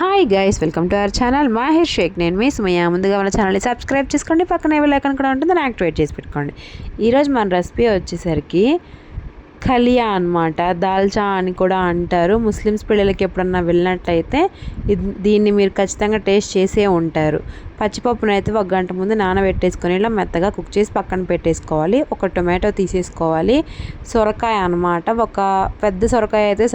Hi guys, welcome to our channel Mahir Shaik. నేను మీ Sumayya. ముందుగా మన ఛానల్ని సబ్స్క్రైబ్ చేసుకోండి, పక్కన బెల్ ఐకాన్ కూడా ఉంటుంది, దాన్ని యాక్టివేట్ చేసి పెట్టుకోండి. ఈరోజు మన రెసిపీ వచ్చేసరికి ఖలియా అనమాట. దాల్చా అని కూడా అంటారు. ముస్లిమ్స్ పిల్లలకి ఎప్పుడన్నా వెళ్ళినట్టయితే దీన్ని మీరు ఖచ్చితంగా టేస్ట్ చేసే ఉంటారు. పచ్చిపప్పునైతే 1 గంట ముందు నానబెట్టేసుకొని ఇలా మెత్తగా కుక్ చేసి పక్కన పెట్టేసుకోవాలి. ఒక టొమాటో తీసేసుకోవాలి. సొరకాయ అనమాట. ఒక పెద్ద సొరకాయ అయితే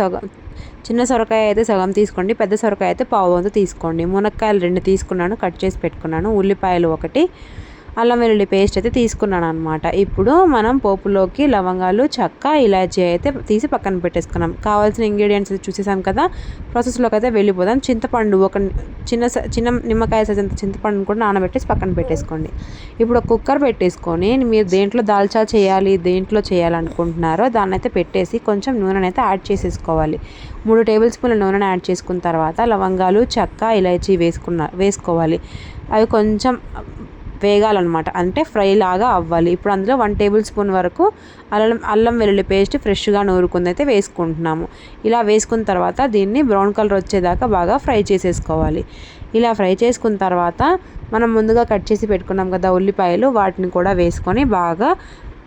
చిన్న సొరకాయ అయితే సగం తీసుకోండి, పెద్ద సొరకాయ అయితే పావు వంతు తీసుకోండి. మునక్కాయలు 2 తీసుకున్నాను, కట్ చేసి పెట్టుకున్నాను. ఉల్లిపాయలు 1, అల్లం వెల్లుల్లి పేస్ట్ అయితే తీసుకున్నాను అనమాట. ఇప్పుడు మనం పోపులోకి లవంగాలు, చెక్క, ఇలాచీ అయితే తీసి పక్కన పెట్టేసుకున్నాం. కావాల్సిన ఇంగ్రీడియంట్స్ చూసేసాం కదా. ప్రాసెస్లోకి అయితే వెళ్ళిపోదాం. చింతపండు ఒక చిన్న నిమ్మకాయ సైజంత చింతపండుని కూడా నానబెట్టేసి పక్కన పెట్టేసుకోండి. ఇప్పుడు ఒక కుక్కర్ పెట్టేసుకొని మీరు దేంట్లో దాల్చా చేయాలి, దేంట్లో చేయాలనుకుంటున్నారో దాన్ని అయితే పెట్టేసి కొంచెం నూనెనైతే యాడ్ చేసేసుకోవాలి. 3 టేబుల్ స్పూన్ల నూనెను యాడ్ చేసుకున్న తర్వాత లవంగాలు, చెక్క, ఇలాచీ వేసుకోవాలి. అవి కొంచెం వేగాలన్నమాట, అంటే ఫ్రై లాగా అవ్వాలి. ఇప్పుడు అందులో 1 టేబుల్ స్పూన్ వరకు అల్లం వెల్లుల్లి పేస్ట్ ఫ్రెష్గా నూరుకుంది అయితే వేసుకుంటున్నాము. ఇలా వేసుకున్న తర్వాత దీన్ని బ్రౌన్ కలర్ వచ్చేదాకా బాగా ఫ్రై చేసేసుకోవాలి. ఇలా ఫ్రై చేసుకున్న తర్వాత మనం ముందుగా కట్ చేసి పెట్టుకున్నాం కదా ఉల్లిపాయలు, వాటిని కూడా వేసుకొని బాగా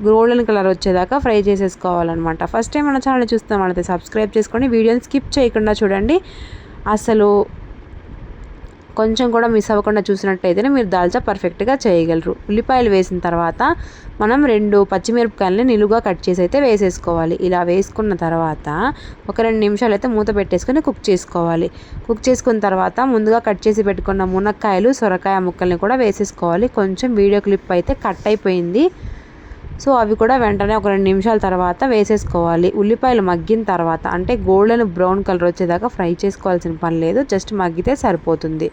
గోల్డెన్ కలర్ వచ్చేదాకా ఫ్రై చేసేసుకోవాలన్నమాట. ఫస్ట్ టైం మన ఛానల్ చూస్తాం అయితే సబ్స్క్రైబ్ చేసుకొని వీడియోని స్కిప్ చేయకుండా చూడండి. అసలు కొంచెం కూడా మిస్ అవ్వకుండా చూసినట్టయితేనే మీరు దాల్చా పర్ఫెక్ట్గా చేయగలరు. ఉల్లిపాయలు వేసిన తర్వాత మనం 2 పచ్చిమిరపకాయలని నిలువుగా కట్ చేసి అయితే వేసేసుకోవాలి. ఇలా వేసుకున్న తర్వాత ఒక 2 నిమిషాలు అయితే మూత పెట్టేసుకొని కుక్ చేసుకోవాలి. కుక్ చేసుకున్న తర్వాత ముందుగా కట్ చేసి పెట్టుకున్న మునక్కాయలు, సొరకాయ ముక్కల్ని కూడా వేసేసుకోవాలి. కొంచెం వీడియో క్లిప్ అయితే కట్ అయిపోయింది, సో అవి కూడా వెంటనే ఒక 2 నిమిషాల తర్వాత వేసేసుకోవాలి. ఉల్లిపాయలు మగ్గిన తర్వాత, అంటే గోల్డెన్ బ్రౌన్ కలర్ వచ్చేదాకా ఫ్రై చేసుకోవాల్సిన పని లేదు, జస్ట్ మగ్గితే సరిపోతుంది.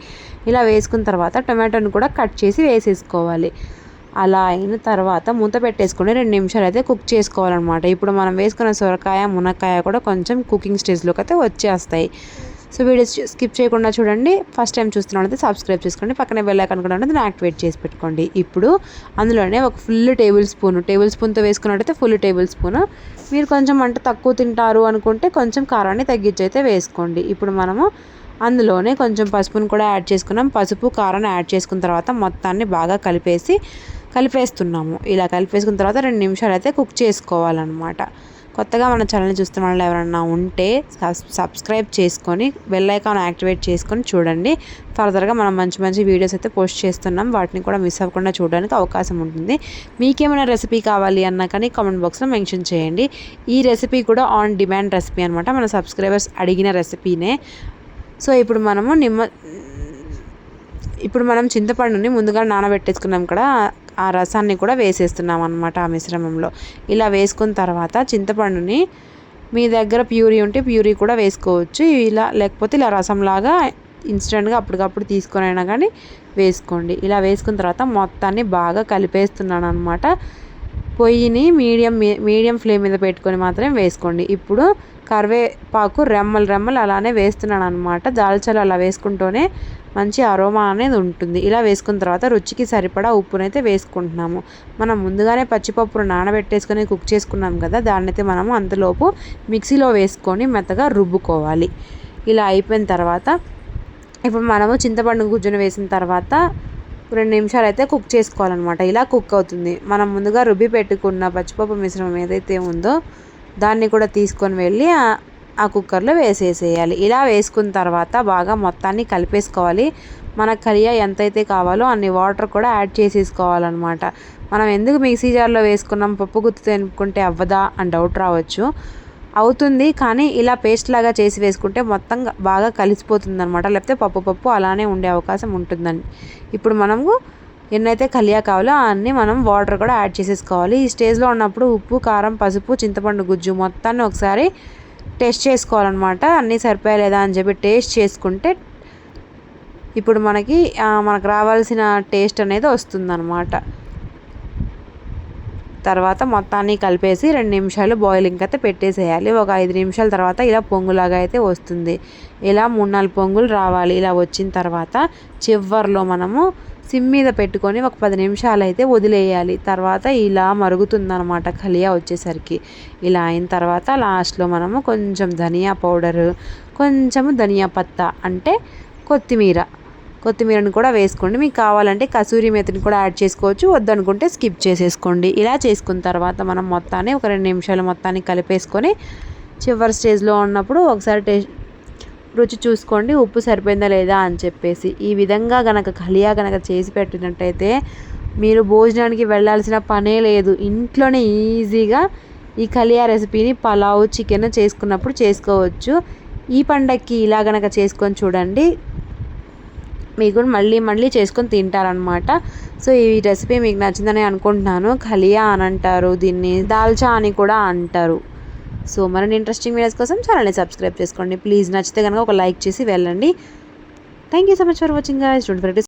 ఇలా వేసుకున్న తర్వాత టొమాటోని కూడా కట్ చేసి వేసేసుకోవాలి. అలా అయిన తర్వాత మూత పెట్టేసుకొని 2 నిమిషాలు అయితే కుక్ చేసుకోవాలన్నమాట. ఇప్పుడు మనం వేసుకున్న సొరకాయ, మునక్కాయ కూడా కొంచెం కుకింగ్ స్టేజ్లోకి అయితే వచ్చేస్తాయి. సో వీడియో స్కిప్ చేయకుండా చూడండి. ఫస్ట్ టైం చూస్తున్నట్లయితే సబ్స్క్రైబ్ చేసుకోండి, పక్కనే బెల్ ఐకాన్ కూడా ఉంటుంది, దాన్ని యాక్టివేట్ చేసి పెట్టుకోండి. ఇప్పుడు అందులోనే ఒక ఫుల్ టేబుల్ స్పూన్తో వేసుకున్నట్టయితే ఫుల్ టేబుల్ స్పూన్. మీరు కొంచెం అంటే తక్కువ తింటారు అనుకుంటే కొంచెం కారాన్ని తగ్గించి అయితే వేసుకోండి. ఇప్పుడు మనము అందులోనే కొంచెం పసుపును కూడా యాడ్ చేసుకున్నాం. పసుపు, కారాన్ని యాడ్ చేసుకున్న తర్వాత మొత్తాన్ని బాగా కలిపేస్తున్నాము. ఇలా కలిపేసుకున్న తర్వాత 2 నిమిషాలు అయితే కుక్ చేసుకోవాలన్నమాట. కొత్తగా మన ఛానల్ని చూస్తున్న వాళ్ళు ఎవరన్నా ఉంటే సబ్స్క్రైబ్ చేసుకొని బెల్ ఐకాన్ యాక్టివేట్ చేసుకొని చూడండి. ఫర్దర్గా మనం మంచి వీడియోస్ అయితే పోస్ట్ చేస్తున్నాం, వాటిని కూడా మిస్ అవ్వకుండా చూడడానికి అవకాశం ఉంటుంది. మీకేమైనా రెసిపీ కావాలి అన్నా కానీ కామెంట్ బాక్స్లో మెన్షన్ చేయండి. ఈ రెసిపీ కూడా ఆన్ డిమాండ్ రెసిపీ అనమాట, మన సబ్స్క్రైబర్స్ అడిగిన రెసిపీనే. సో ఇప్పుడు మనం చింతపండుని ముందుగా నానబెట్టేసుకున్నాం కదా, ఆ రసాన్ని కూడా వేసేస్తున్నాం అనమాట ఆ మిశ్రమంలో. ఇలా వేసుకున్న తర్వాత చింతపండుని మీ దగ్గర ప్యూరీ ఉంటే ప్యూరీ కూడా వేసుకోవచ్చు, లేకపోతే ఇలా రసంలాగా ఇన్స్టెంట్గా అప్పటికప్పుడు తీసుకొని అయినా కానీ వేసుకోండి. ఇలా వేసుకున్న తర్వాత మొత్తాన్ని బాగా కలిపేస్తున్నాను అనమాట. పొయ్యిని మీడియం ఫ్లేమ్ మీద పెట్టుకొని మాత్రమే వేసుకోండి. ఇప్పుడు కరివేపాకు రెమ్మలు అలానే వేస్తున్నాను అనమాట. దాల్చాలు అలా వేసుకుంటూనే మంచి అరోమా అనేది ఉంటుంది. ఇలా వేసుకున్న తర్వాత రుచికి సరిపడా ఉప్పునైతే వేసుకుంటున్నాము. మనం ముందుగానే పచ్చిపప్పును నానబెట్టేసుకొని కుక్ చేసుకున్నాం కదా, దాన్నైతే మనము అంతలోపు మిక్సీలో వేసుకొని మెత్తగా రుబ్బుకోవాలి. ఇలా అయిపోయిన తర్వాత ఇప్పుడు మనము చింతపండు గుజ్జును వేసిన తర్వాత 2 నిమిషాలు అయితే కుక్ చేసుకోవాలన్నమాట. ఇలా కుక్ అవుతుంది. మనం ముందుగా రుబ్బి పెట్టుకున్న పచ్చిపప్పు మిశ్రమం ఏదైతే ఉందో దాన్ని కూడా తీసుకొని వెళ్ళి ఆ కుక్కర్లో వేసేసేయాలి. ఇలా వేసుకున్న తర్వాత బాగా మొత్తాన్ని కలిపేసుకోవాలి. మన ఖలియా ఎంతైతే కావాలో అన్ని వాటర్ కూడా యాడ్ చేసేసుకోవాలన్నమాట. మనం ఎందుకు మిక్సీ జార్లో వేసుకున్నాం, పప్పు గుత్తి తెనుకుంటే అవ్వదా అని డౌట్ రావచ్చు. అవుతుంది, కానీ ఇలా పేస్ట్ లాగా చేసి వేసుకుంటే మొత్తం బాగా కలిసిపోతుంది అనమాట, లేకపోతే పప్పు అలానే ఉండే అవకాశం ఉంటుందని. ఇప్పుడు మనము ఎన్నైతే ఖలియా కావాలో అన్నీ మనం వాటర్ కూడా యాడ్ చేసేసుకోవాలి. ఈ స్టేజ్లో ఉన్నప్పుడు ఉప్పు, కారం, పసుపు, చింతపండు గుజ్జు మొత్తాన్ని ఒకసారి టేస్ట్ చేసుకోవాలన్నమాట. అన్నీ సరిపోయా లేదా అని చెప్పి టేస్ట్ చేసుకుంటే ఇప్పుడు మనకు రావాల్సిన టేస్ట్ అనేది వస్తుందన్నమాట. తర్వాత మొత్తాన్ని కలిపేసి 2 నిమిషాలు బాయిలింగ్ అయితే పెట్టేసేయాలి. ఒక 5 నిమిషాల తర్వాత ఇలా పొంగులాగా అయితే వస్తుంది. ఇలా 3-4 పొంగులు రావాలి. ఇలా వచ్చిన తర్వాత చివర్లో మనము సిమ్ మీద పెట్టుకొని ఒక 10 నిమిషాలు అయితే వదిలేయాలి. తర్వాత ఇలా మరుగుతుందన్నమాట ఖలియా వచ్చేసరికి. ఇలా అయిన తర్వాత లాస్ట్లో మనము కొంచెం ధనియా పౌడరు, కొంచెము ధనియా పత్తా, అంటే కొత్తిమీరని కూడా వేసుకోండి. మీకు కావాలంటే కసూరి మేతిని కూడా యాడ్ చేసుకోవచ్చు, వద్దనుకుంటే స్కిప్ చేసేసుకోండి. ఇలా చేసుకున్న తర్వాత మనం మొత్తాన్ని ఒక 2 నిమిషాలు మొత్తాన్ని కలిపేసుకొని చివరి స్టేజ్లో ఉన్నప్పుడు ఒకసారి రుచి చూసుకోండి, ఉప్పు సరిపోయిందా లేదా అని చెప్పేసి. ఈ విధంగా గనక కలియా గనక చేసి పెట్టినట్టయితే మీరు భోజనానికి వెళ్ళాల్సిన పనే లేదు. ఇంట్లోనే ఈజీగా ఈ కలియా రెసిపీని పలావ్, చికెన్ చేసుకున్నప్పుడు చేసుకోవచ్చు. ఈ పండగకి ఇలా గనక చేసుకొని చూడండి, మీకు మళ్ళీ చేసుకొని తింటారనమాట. సో ఈ రెసిపీ మీకు నచ్చిందని అనుకుంటున్నాను. కలియా అని అంటారు దీన్ని, దాల్చా అని కూడా అంటారు. సో మరిన్ని ఇంట్రెస్టింగ్ వీడియోస్ కోసం ఛానల్ని సబ్స్క్రైబ్ చేసుకోండి ప్లీజ్. నచ్చితే కనుక ఒక లైక్ చేసి వెళ్ళండి. Thank you so much for watching guys. Don't forget